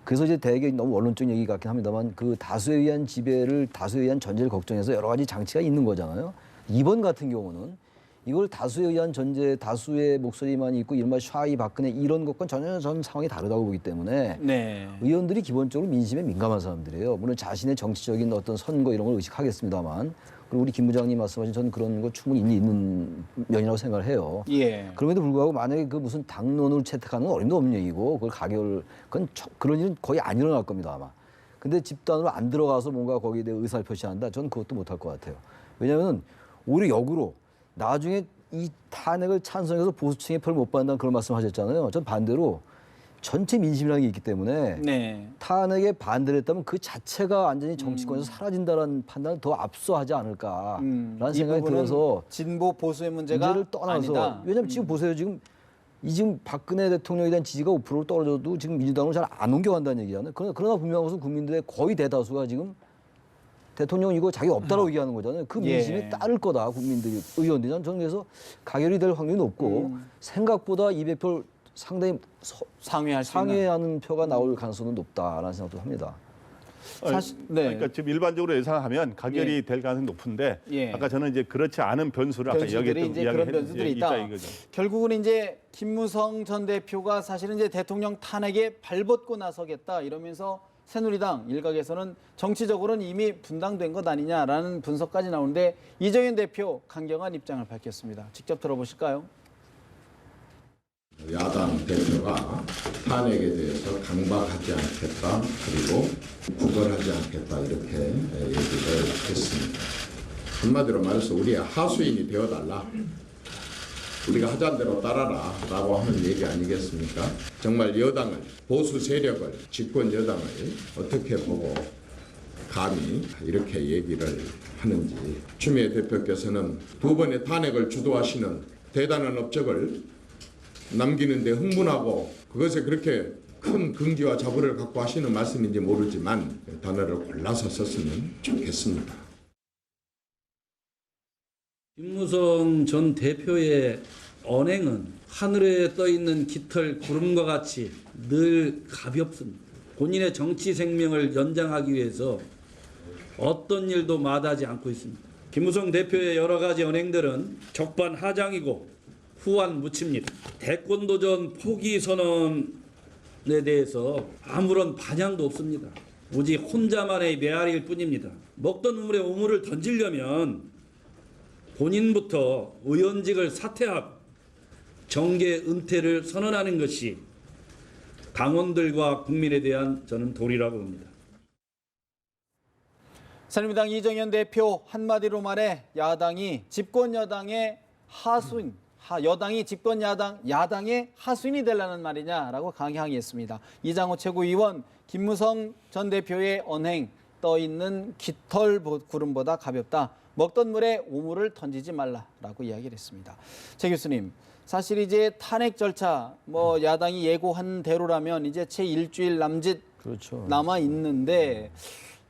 그래서 이제 대개 너무 원론적 얘기 같긴 합니다만 그 다수에 의한 지배를 다수에 의한 전제를 걱정해서 여러 가지 장치가 있는 거잖아요. 이번 같은 경우는 이걸 다수에 의한 전제, 다수의 목소리만 있고 이른바 샤이 박근혜 이런 것과는 전혀 전 상황이 다르다고 보기 때문에 네. 의원들이 기본적으로 민심에 민감한 사람들이에요. 물론 자신의 정치적인 어떤 선거 이런 걸 의식하겠습니다만, 그리고 우리 김 부장님 말씀하신 저는 그런 거 충분히 있는 면이라고 생각을 해요. 예. 그럼에도 불구하고 만약에 그 무슨 당론을 채택하는 건 어림도 없는 얘기고 그걸 그건 그런 일은 거의 안 일어날 겁니다 아마. 근데 집단으로 안 들어가서 뭔가 거기에 대해 의사를 표시한다. 저는 그것도 못할 것 같아요. 왜냐하면 오히려 역으로 나중에 이 탄핵을 찬성해서 보수층의 표를 못 받는다는 그런 말씀하셨잖아요. 전 반대로 전체 민심이라는 게 있기 때문에 네. 탄핵에 반대를 했다면 그 자체가 완전히 정치권에서 사라진다는 판단을 더 앞서하지 않을까라는 이 생각이 부분은 들어서 진보 보수의 문제가 문제를 떠나서 아니다. 왜냐하면 지금 보세요. 지금 박근혜 대통령에 대한 지지가 5%로 떨어져도 지금 민주당으로 잘 안 옮겨간다는 얘기잖아요. 그러나 분명한 것은 국민들의 거의 대다수가 지금 대통령 이거 자기 없다라고 얘기하는 거잖아요. 그 민심에 예. 따를 거다 국민들이 의원들이. 저는 그래서 가결이 될 확률이 높고 생각보다 200표 상당히 상회할 수 있는. 상회하는 표가 나올 가능성은 높다라는 생각도 합니다. 사실 네. 그러니까 지금 일반적으로 예상하면 가결이 될 가능성이 높은데 예. 아까 저는 이제 그렇지 않은 변수를 아까 변수들이 이야기했던 이제 그런 변수들이 있다. 이거죠. 결국은 이제 김무성 전 대표가 사실은 이제 대통령 탄핵에 발벗고 나서겠다 이러면서 새누리당 일각에서는 정치적으로는 이미 분당된 것 아니냐라는 분석까지 나오는데 이정현 대표 강경한 입장을 밝혔습니다. 직접 들어보실까요? 야당 대표가 탄핵에 대해서 강박하지 않겠다, 그리고 구걸하지 않겠다 이렇게 얘기를 했습니다. 한마디로 말해서 우리의 하수인이 되어달라. 우리가 하자는 대로 따라라 라고 하는 얘기 아니겠습니까? 정말 여당을, 보수 세력을, 집권 여당을 어떻게 보고 감히 이렇게 얘기를 하는지. 추미애 대표께서는 두 번의 탄핵을 주도하시는 대단한 업적을 남기는 데 흥분하고 그것에 그렇게 큰 긍지와 자부를 갖고 하시는 말씀인지 모르지만 단어를 골라서 썼으면 좋겠습니다. 김무성 전 대표의 언행은 하늘에 떠있는 깃털 구름과 같이 늘 가볍습니다. 본인의 정치 생명을 연장하기 위해서 어떤 일도 마다하지 않고 있습니다. 김무성 대표의 여러 가지 언행들은 적반하장이고 후안무칩니다. 대권도전 포기 선언에 대해서 아무런 반향도 없습니다. 오직 혼자만의 메아리일 뿐입니다. 먹던 우물에 우물을 던지려면 본인부터 의원직을 사퇴하고 정계 은퇴를 선언하는 것이 당원들과 국민에 대한 저는 도리라고 봅니다. 새누리당 이정현 대표 한마디로 말해 야당이 집권 여당의 하수인, 여당이 집권 야당의 하수인이 되려는 말이냐라고 강하게 항의했습니다. 이장호 최고위원 김무성 전 대표의 언행 떠있는 깃털 구름보다 가볍다. 먹던 물에 우물을 던지지 말라라고 이야기를 했습니다. 최 교수님, 사실 이제 탄핵 절차 야당이 예고한 대로라면 이제 채 일주일 남짓 그렇죠. 남아 있는데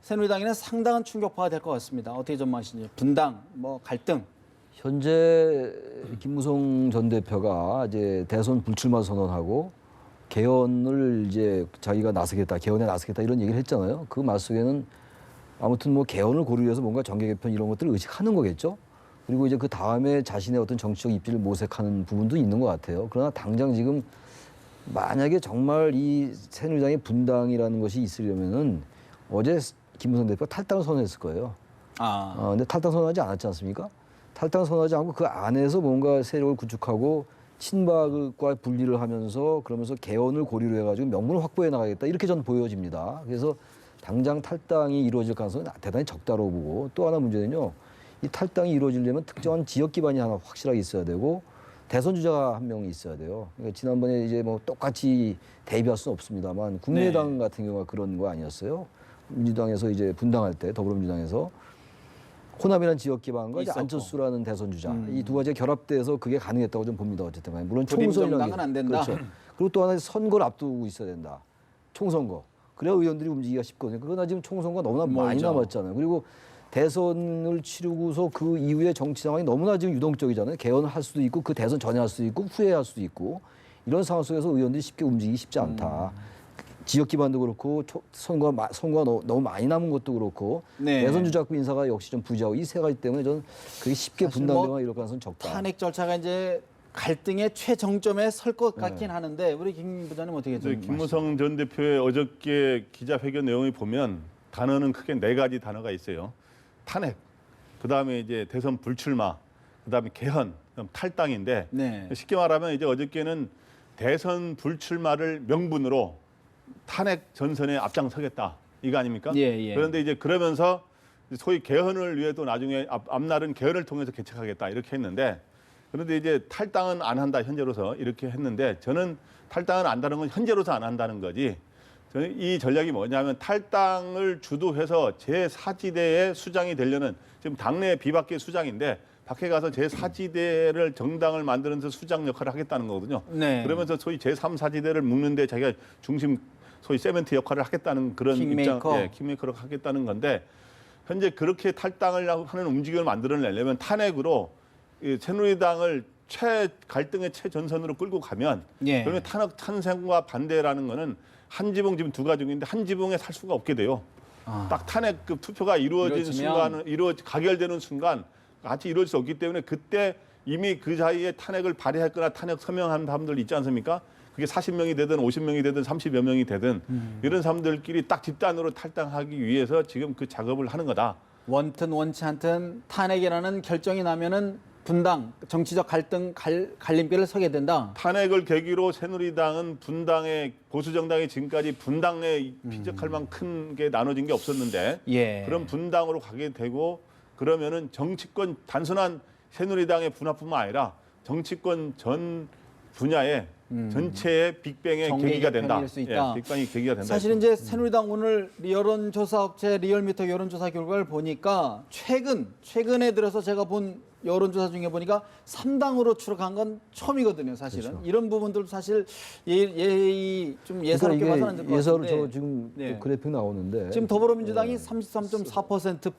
새누리당에는 상당한 충격파가 될 것 같습니다. 어떻게 전망하시는지. 분당, 갈등. 현재 김무성 전 대표가 이제 대선 불출마 선언하고 개헌을 이제 자기가 나서겠다, 개헌에 나서겠다 이런 얘기를 했잖아요. 그 말 속에는 아무튼 개헌을 고려해서 뭔가 정계 개편 이런 것들을 의식하는 거겠죠. 그리고 이제 그 다음에 자신의 어떤 정치적 입지를 모색하는 부분도 있는 것 같아요. 그러나 당장 지금 만약에 정말 이 새누리당의 분당이라는 것이 있으려면은 어제 김무성 대표가 탈당을 선언했을 거예요. 근데 탈당 선언하지 않았지 않습니까? 탈당 선언하지 않고 그 안에서 뭔가 세력을 구축하고 친박과 분리를 하면서 그러면서 개헌을 고리로 해가지고 명분을 확보해 나가겠다 이렇게 전 보여집니다. 그래서 당장 탈당이 이루어질 가능성은 대단히 적다고 보고 또 하나 문제는요. 이 탈당이 이루어지려면 특정한 지역 기반이 하나 확실하게 있어야 되고 대선 주자가 한 명이 있어야 돼요. 그러니까 지난번에 이제 똑같이 대비할 수는 없습니다만 국민의당 같은 경우가 그런 거 아니었어요? 민주당에서 이제 분당할 때 더불어민주당에서 호남이라는 지역 기반과 이제 안철수라는 대선 주자 이 두 가지가 결합돼서 그게 가능했다고 좀 봅니다. 어쨌든 간에 물론 부림정당은 안 된다. 그렇죠. 그리고 또 하나 선거를 앞두고 있어야 된다. 총선거. 그래야 의원들이 움직이기가 쉽거든요. 그러나 지금 총선거가 너무나 많이 남았잖아요. 그리고 대선을 치르고서 그 이후에 정치 상황이 너무나 지금 유동적이잖아요. 개헌을 할 수도 있고 그 대선 전에 할 수도 있고 후에 할 수도 있고 이런 상황 속에서 의원들이 쉽게 움직이기 쉽지 않다. 지역 기반도 그렇고 선거가 너무 많이 남은 것도 그렇고 네. 대선 주자급 인사가 역시 좀 부재하고 이 세 가지 때문에 저는 그게 쉽게 사실 분당되거나 이럴 가능성은 적다. 탄핵 절차가 이제 갈등의 최정점에 설 것 같긴 하는데 우리 김 부장님 어떻게 좀 김무성 전 대표의 어저께 기자회견 내용을 보면 단어는 크게 4가지 단어가 있어요. 탄핵, 그다음에 이제 대선 불출마, 그다음에 개헌, 그다음 탈당인데 네. 쉽게 말하면 이제 어저께는 대선 불출마를 명분으로 탄핵 전선에 앞장서겠다 이거 아닙니까? 예, 예. 그런데 이제 그러면서 소위 개헌을 위해도 나중에 앞날은 개헌을 통해서 개척하겠다 이렇게 했는데 그런데 이제 탈당은 안 한다 현재로서 이렇게 했는데 저는 탈당은 안 한다는 건 현재로서 안 한다는 거지. 저는 이 전략이 뭐냐면 탈당을 주도해서 제4지대의 수장이 되려는 지금 당내 비박계 수장인데 밖에 가서 제4지대를 정당을 만들면서 수장 역할을 하겠다는 거거든요. 네. 그러면서 소위 제3, 4지대를 묶는데 자기가 중심 소위 세멘트 역할을 하겠다는 그런 킹메이커. 입장, 킹메이커로 하겠다는 건데 현재 그렇게 탈당을 하는 움직임을 만들어내려면 탄핵으로 이 새누리당을 갈등의 최전선으로 끌고 가면 예. 그러면 탄핵 찬성과 반대라는 거는 한 지붕 지금 2가 중인데 한 지붕에 살 수가 없게 돼요. 딱 탄핵 그 투표가 이루어진 순간, 가결되는 순간 같이 이루어질 수 없기 때문에 그때 이미 그 사이에 탄핵을 발의했거나 탄핵 서명한 사람들 있지 않습니까? 그게 40명이 되든 50명이 되든 30여 명이 되든 이런 사람들끼리 딱 집단으로 탈당하기 위해서 지금 그 작업을 하는 거다. 원튼 원치 않든 탄핵이라는 결정이 나면은 분당, 정치적 갈등, 갈림길을 서게 된다. 탄핵을 계기로 새누리당은 분당의 보수정당이 지금까지 분당에 피적할 만큼 큰 게 나눠진 게 없었는데 예. 그런 분당으로 가게 되고 그러면은 정치권 단순한 새누리당의 분화뿐만 아니라 정치권 전 분야의 전체의 빅뱅의 정계의 계기가 된다. 개편일 수 있다. 빅뱅이 계기가 된다. 사실은 이제 새누리당 오늘 여론조사 업체 리얼미터 여론조사 결과를 보니까 최근에 들어서 제가 본 여론조사 중에 보니까 3당으로 추락한 건 처음이거든요. 사실은 그렇죠. 이런 부분들 사실 좀 예사롭게 그러니까 봐서는 안 될 것 예사로 같은데 저 지금 네. 또 그래픽 나오는데 지금 더불어민주당이 33.4%,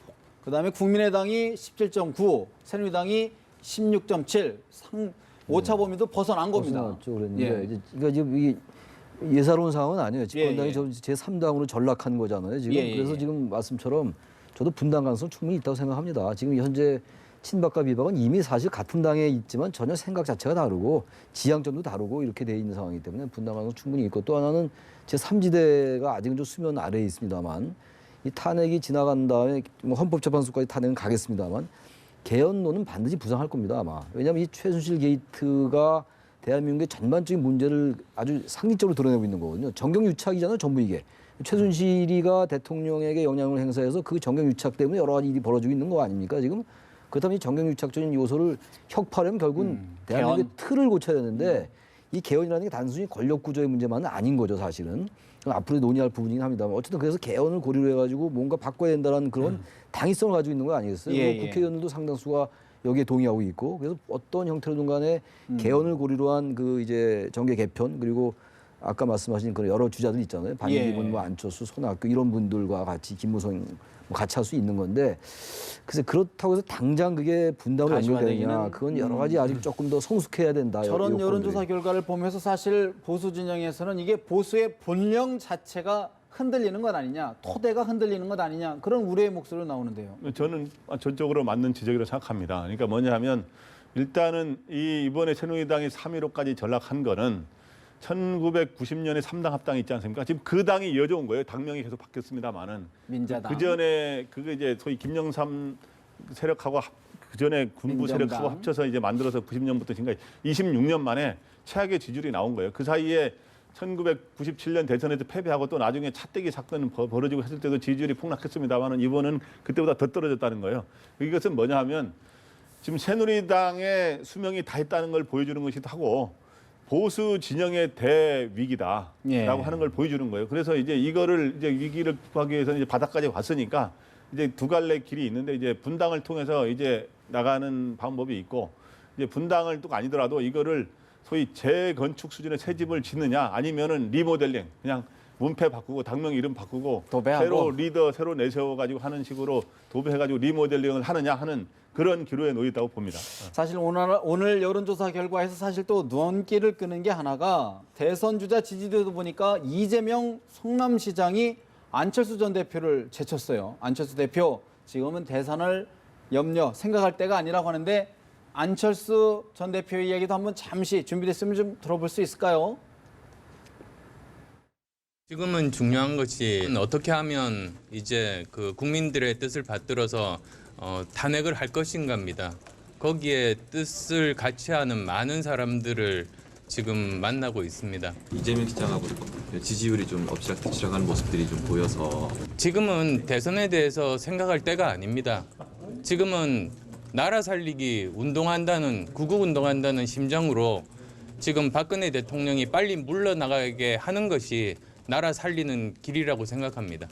그다음에 국민의당이 17.9, 새누리당이 16.7, 오차 범위도 벗어난 겁니다. 벗어났죠. 그랬는데 예. 이제 그러니까 지금 이게 예사로운 상황은 아니에요. 집권당이 예. 제 3당으로 전락한 거잖아요. 지금 예. 그래서 지금 말씀처럼 저도 분당 가능성 충분히 있다고 생각합니다. 지금 현재 친박과 비박은 이미 사실 같은 당에 있지만 전혀 생각 자체가 다르고 지향점도 다르고 이렇게 돼 있는 상황이기 때문에 분당 가능성 충분히 있고 또 하나는 제 3지대가 아직은 좀 수면 아래에 있습니다만 이 탄핵이 지나간 다음에 뭐 헌법재판소까지 탄핵은 가겠습니다만 개헌론은 반드시 부상할 겁니다 아마. 왜냐하면 이 최순실 게이트가 대한민국의 전반적인 문제를 아주 상징적으로 드러내고 있는 거거든요. 정경유착이잖아요 전부 이게. 최순실이가 대통령에게 영향을 행사해서 그 정경유착 때문에 여러 가지 일이 벌어지고 있는 거 아닙니까 지금? 그렇다면 이 정경유착적인 요소를 혁파하려면 결국은 대한민국의 틀을 고쳐야 되는데 이 개헌이라는 게 단순히 권력 구조의 문제만은 아닌 거죠 사실은. 앞으로 논의할 부분이긴 합니다만 어쨌든 그래서 개헌을 고리로 해가지고 뭔가 바꿔야 된다는 그런 당위성을 가지고 있는 거 아니겠어요? 예, 국회의원들도 상당수가 여기에 동의하고 있고 그래서 어떤 형태로든 간에 개헌을 고리로 한 그 이제 정계 개편 그리고 아까 말씀하신 그런 여러 주자들 있잖아요. 반기문, 뭐 안철수, 손학규 이런 분들과 같이 김무성 뭐 같이 할 수 있는 건데 글쎄 그렇다고 해서 당장 그게 분당으로 연결되느냐 가시화되기는, 그건 여러 가지 아직 조금 더 성숙해야 된다. 저런 요건들이. 여론조사 결과를 보면서 사실 보수 진영에서는 이게 보수의 본령 자체가 흔들리는 것 아니냐, 토대가 흔들리는 것 아니냐 그런 우려의 목소리로 나오는데요. 저는 전적으로 맞는 지적이라고 생각합니다. 그러니까 뭐냐 하면 일단은 이번에 새누리당이 3.15까지 전락한 거는 1990년에 3당 합당이 있지 않습니까? 지금 그 당이 이어져 온 거예요. 당명이 계속 바뀌었습니다만은. 민자당. 그 전에 그게 이제 소위 김영삼 세력하고 그 전에 군부 민정당. 세력하고 합쳐서 이제 만들어서 90년부터 지금까지 26년 만에 최악의 지지율이 나온 거예요. 그 사이에 1997년 대선에서 패배하고 또 나중에 차떼기 사건 벌어지고 했을 때도 지지율이 폭락했습니다만은 이번은 그때보다 더 떨어졌다는 거예요. 이것은 뭐냐 하면 지금 새누리당의 수명이 다 했다는 걸 보여주는 것이기도 하고 보수 진영의 대위기다라고 예. 하는 걸 보여주는 거예요. 그래서 이제 이거를 이제 위기를 극복하기 위해서는 이제 바닥까지 왔으니까 이제 두 갈래 길이 있는데 이제 분당을 통해서 이제 나가는 방법이 있고 이제 분당을 또 아니더라도 이거를 소위 재건축 수준의 새 집을 짓느냐 아니면은 리모델링 그냥 문패 바꾸고 당명 이름 바꾸고 도배하고. 새로 리더 새로 내세워 가지고 하는 식으로 도배해 가지고 리모델링을 하느냐 하는 그런 기로에 놓였다고 봅니다. 사실 오늘 여론조사 결과에서 사실 또 눈길을 끄는 게 하나가 대선 주자 지지도도 보니까 이재명 성남시장이 안철수 전 대표를 제쳤어요. 안철수 대표 지금은 대선을 생각할 때가 아니라고 하는데 안철수 전 대표의 이야기도 한번 잠시 준비됐으면 좀 들어볼 수 있을까요? 지금은 중요한 것이 어떻게 하면 이제 그 국민들의 뜻을 받들어서 탄핵을 할 것인가입니다. 거기에 뜻을 같이 하는 많은 사람들을 지금 만나고 있습니다. 이재명 시장하고 지지율이 좀 엎치락뒤치락하는 모습들이 좀 보여서 지금은 대선에 대해서 생각할 때가 아닙니다. 지금은 나라 살리기 운동한다는 구국 운동한다는 심정으로 지금 박근혜 대통령이 빨리 물러나가게 하는 것이 나라 살리는 길이라고 생각합니다.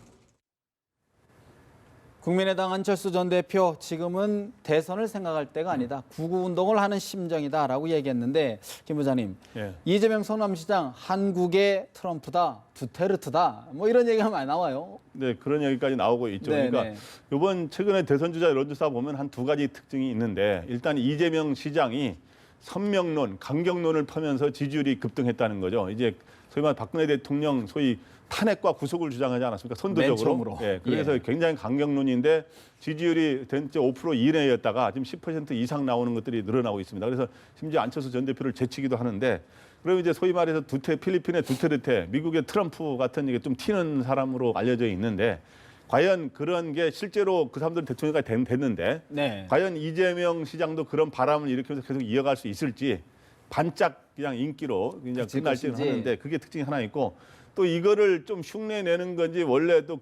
국민의당 안철수 전 대표 지금은 대선을 생각할 때가 아니다. 구구운동을 하는 심정이다라고 얘기했는데 김 부장님, 예. 이재명 성남시장 한국의 트럼프다, 두테르트다 뭐 이런 얘기가 많이 나와요. 네, 그런 얘기까지 나오고 있죠. 네, 그러니까 네. 이번 최근에 대선 주자 여론조사 보면 한 두 가지 특징이 있는데 일단 이재명 시장이 선명론, 강경론을 펴면서 지지율이 급등했다는 거죠. 이제 소위 말 박근혜 대통령 소위 탄핵과 구속을 주장하지 않았습니까? 선도적으로. 처음으로. 예, 그래서 예. 굉장히 강경론인데 지지율이 전체 5% 이내였다가 지금 10% 이상 나오는 것들이 늘어나고 있습니다. 그래서 심지어 안철수 전 대표를 제치기도 하는데 그럼 이제 소위 말해서 필리핀의 두테르테, 미국의 트럼프 같은 이게 좀 튀는 사람으로 알려져 있는데 과연 그런 게 실제로 그 사람들 대통령이 됐는데 네. 과연 이재명 시장도 그런 바람을 일으키면서 계속 이어갈 수 있을지 반짝 그냥 인기로 그냥 그칠 끝날지는 것인지. 하는데 그게 특징이 하나 있고 또 이거를 좀 흉내 내는 건지 원래 또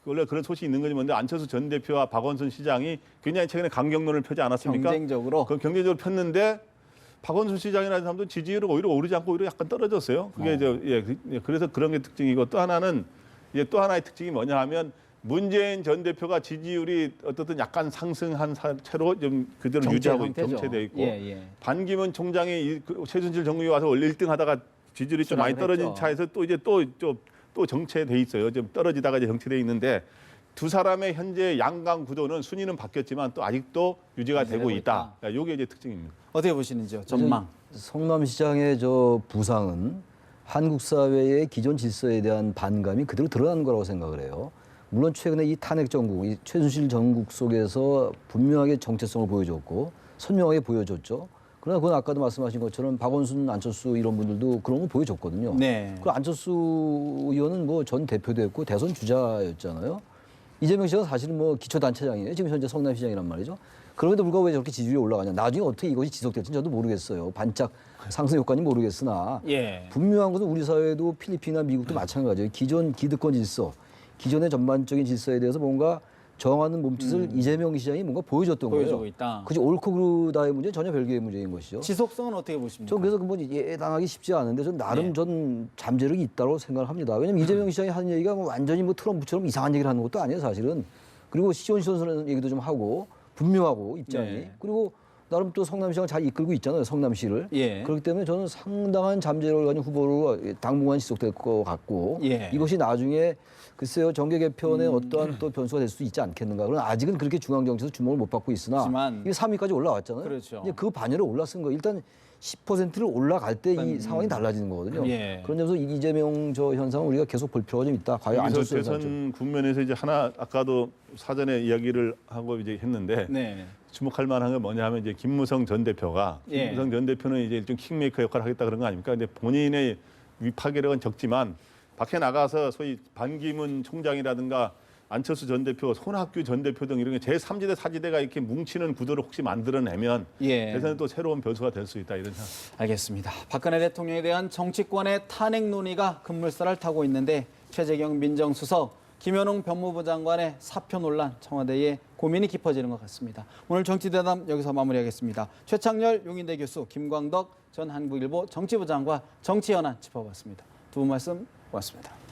원래 그런 소식이 있는 건지 뭔데 안철수 전 대표와 박원순 시장이 굉장히 최근에 강경론을 펴지 않았습니까? 경쟁적으로. 그 경쟁적으로 폈는데 박원순 시장이라는 사람도 지지율이 오히려 오르지 않고 오히려 약간 떨어졌어요. 그게 그래서 그런 게 특징이고 또 하나는 이제 또 하나의 특징이 뭐냐 하면 문재인 전 대표가 지지율이 어떻든 약간 상승한 채로 좀 그대로 유지하고 정체돼 있고 반기문 총장이 최순실 정부에 와서 원래 1등 하다가 지지율이 좀 많이 떨어진 했죠. 차에서 또 이제 또 정체돼 있어요. 좀 떨어지다가 이제 정체돼 있는데 두 사람의 현재 양강 구도는 순위는 바뀌었지만 또 아직도 유지가 되고 있다. 이게 이제 특징입니다. 어떻게 보시는지요? 전망. 성남시장의 저 부상은 한국 사회의 기존 질서에 대한 반감이 그대로 드러난 거라고 생각을 해요. 물론 최근에 이 탄핵 정국, 이 최순실 정국 속에서 분명하게 정체성을 보여줬고 선명하게 보여줬죠. 그러나 그건 아까도 말씀하신 것처럼 박원순, 안철수 이런 분들도 그런 거 보여줬거든요. 네. 그 안철수 의원은 뭐 전 대표도 했고 대선 주자였잖아요. 이재명 씨가 사실은 뭐 기초단체장이에요. 지금 현재 성남시장이란 말이죠. 그럼에도 불구하고 왜 저렇게 지지율이 올라가냐. 나중에 어떻게 이것이 지속될지는 저도 모르겠어요. 반짝 상승 효과는 모르겠으나 분명한 것은 우리 사회도 필리핀이나 미국도 마찬가지예요. 기존 기득권 질서, 기존의 전반적인 질서에 대해서 뭔가 정하는 몸짓을 이재명 시장이 뭔가 보여줬던 보여주고 거예요. 있다. 그지 옳고 그르다의 문제는 전혀 별개의 문제인 것이죠. 지속성은 어떻게 보십니까? 전 그래서 뭐 예당하기 쉽지 않은데 전 나름 전 잠재력이 있다고 생각을 합니다. 왜냐면 이재명 시장이 하는 얘기가 뭐 완전히 뭐 트럼프처럼 이상한 얘기를 하는 것도 아니에요, 사실은. 그리고 시원시원한 얘기도 좀 하고 분명하고 입장이. 그리고 나름 또 성남시장을 잘 이끌고 있잖아요, 성남시를. 그렇기 때문에 저는 상당한 잠재력을 가진 후보로 당분간 지속될 것 같고 이것이 나중에 글쎄요 정계 개편에 어떠한 또 변수가 될 수 있지 않겠는가. 그러나 아직은 그렇게 중앙 정치에서 주목을 못 받고 있으나 이게 3위까지 올라왔잖아요. 그렇죠. 이제 그 반열에 올랐은 거예요. 일단 10%를 올라갈 때 이 상황이 달라지는 거거든요. 그런 점에서 이재명 저 현상은 우리가 계속 볼 필요가 좀 있다. 과연 안철수 대선 국면에서 이제 하나 아까도 사전에 이야기를 하고 이제 했는데 주목할 만한 건 뭐냐 하면 이제 김무성 전 대표가 김무성 전 대표는 이제 일종 킹메이커 역할을 하겠다 그런 거 아닙니까? 근데 본인의 위파괴력은 적지만 밖에 나가서 소위 반기문 총장이라든가 안철수 전 대표, 손학규 전 대표 등 이런 제3지대, 4지대가 이렇게 뭉치는 구도를 혹시 만들어내면 대선에 또 새로운 변수가 될 수 있다 이런 생각. 알겠습니다. 박근혜 대통령에 대한 정치권의 탄핵 논의가 급물살을 타고 있는데 최재경 민정수석, 김현웅 법무부 장관의 사표 논란, 청와대의 고민이 깊어지는 것 같습니다. 오늘 정치대담 여기서 마무리하겠습니다. 최창렬 용인대 교수, 김광덕 전 한국일보 정치부장과 정치현안 짚어봤습니다. 두 분 말씀 고맙습니다.